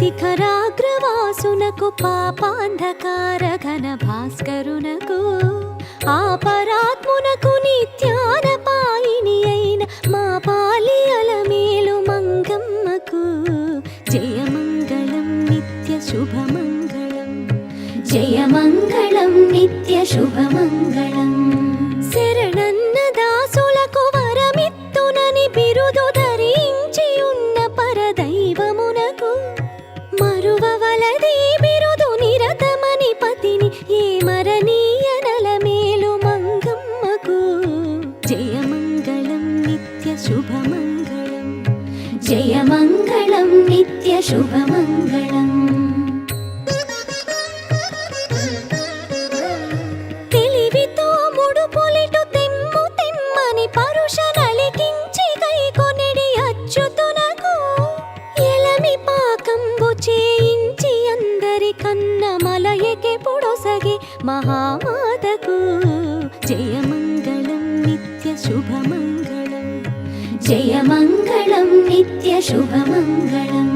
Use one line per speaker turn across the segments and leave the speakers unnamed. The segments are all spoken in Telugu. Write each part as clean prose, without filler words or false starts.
శిఖరాగ్రవాసునకు పాపాంధకార ఘన భాస్కరునకు ఆపరాత్మునకు నిత్యాన పాయిని అయిన మా పాలి అలమేలు మంగమ్మకు జయమంగళం నిత్య శుభమంగళం జయమంగళం నిత్య శుభమంగళం. శరణన్న దాసులకు వరమిత్తునని బిరుదు ధరించి ఉన్న పరదైవమునకు మరువవలది బిరుదు నిరతమని పతిని ఏ మరణీయనలమేలు మంగమ్మకు జయమంగళం నిత్య శుభమంగళం జయమంగళం నిత్య శుభమంగళం. తెలివితో ముడుపులిటు తెమ్ము తెమ్మని పరుష నలికించి కైకొనిడి అచ్యుతునకు ఎలమి పాకంబు చేయించి అందరి కన్న మలయకె పొడొసగి మహామాతకు జయమంగళం నిత్య శుభమంగళం జయమంగళం నిత్య శుభమంగళం.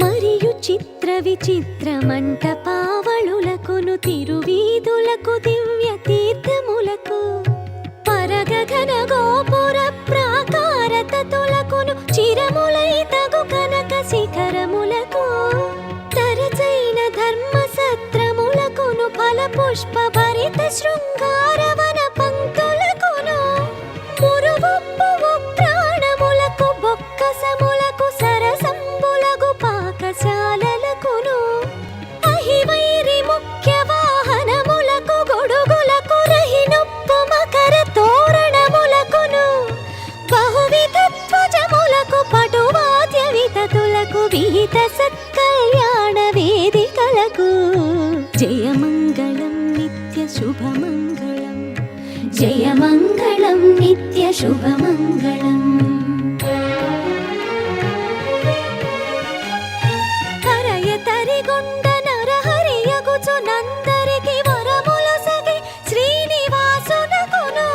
మరియు చిత్ర విచిత్ర మంటపావళులకును తిరువీధులకు దివ్య తీర్థములకు పరగగన గోపుర ప్రాకారతతులకును చిరములై తగు కనక శిఖరములకు తరచైన ధర్మ సత్రములకును ఫల పుష్ప భరిత శృంగారవన పంక్తులకును మురువొప్పు ప్రాణములకు బొక్కసములకు సరసంబులగు పాకశాలలకును అహివైరి ముఖ్య వాహనములకు గొడుగులకు రహినొప్పు మకర తోరణములకును బహువిధ ధ్వజములకు పటువాద్య వితతులకు విహిత సత్కళ్యాణ వేదికలకు జయమంగళం నిత్య శుభమంగళం జయమంగళం నిత్య శుభమంగళం. హరయ తరిగొండ నరహరియగుచు నందరికి వరములొసగి శ్రీనివాసునకును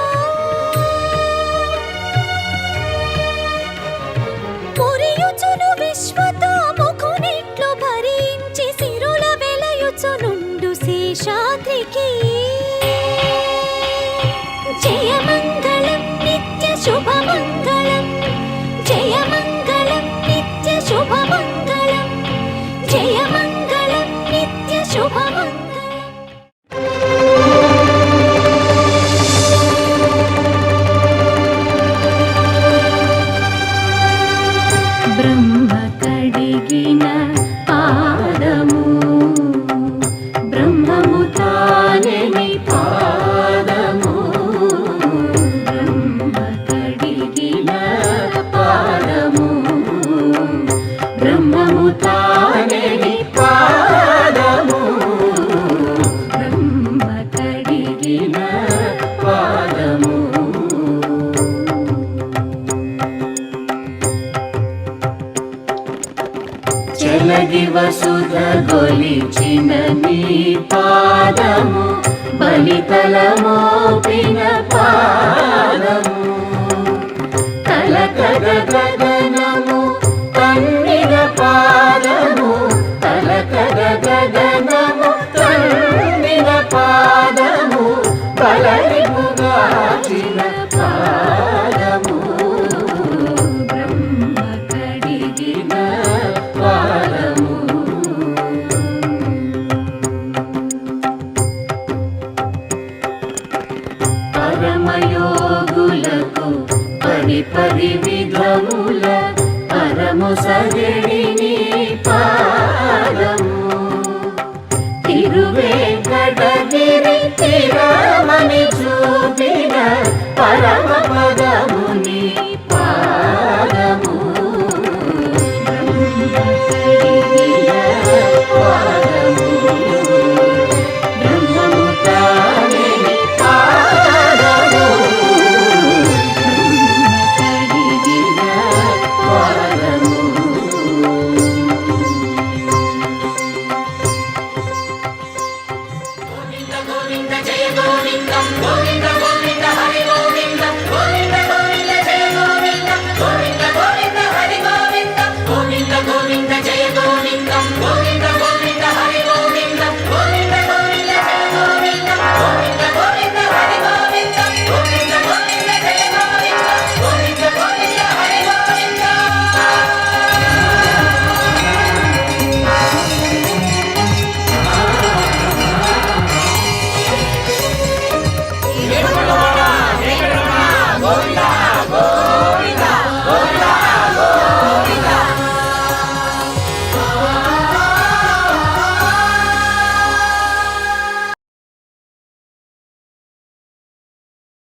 మురియుచును విశ్వతో ముఖునిట్లు భరించి సిరుల వెలయుచునుండు శేషాద్రికి జయమంగళం నిత్య శుభమంగళం జయమంగళం నిత్య శుభమంగళం జయమంగళం నిత్య శుభమంగళం. బ్రహ్మ కడిగిన పాదము బ్రహ్మము తానెని పాదము బ్రహ్మ కడిగిన పాదము బ్రహ్మము తానెని పాదము బ్రహ్మ కడిగిన పాదము. చలగి వసుధ గొలిచిన నీ పాదము బలితలమోపిన పాదము తలకగ గగనము తన్నిన పాదము తలకగ గగనము తన్నిన పాదము బలరిపుగాచిన పాదము బ్రహ్మ కడిగిన పాదము. పరమయోగులకు పరి విధముల పరము సగడిని పాదము తిరువేంకటగిరి తిరమని చూపిన పరమ పదముని పాదము బ్రహ్మ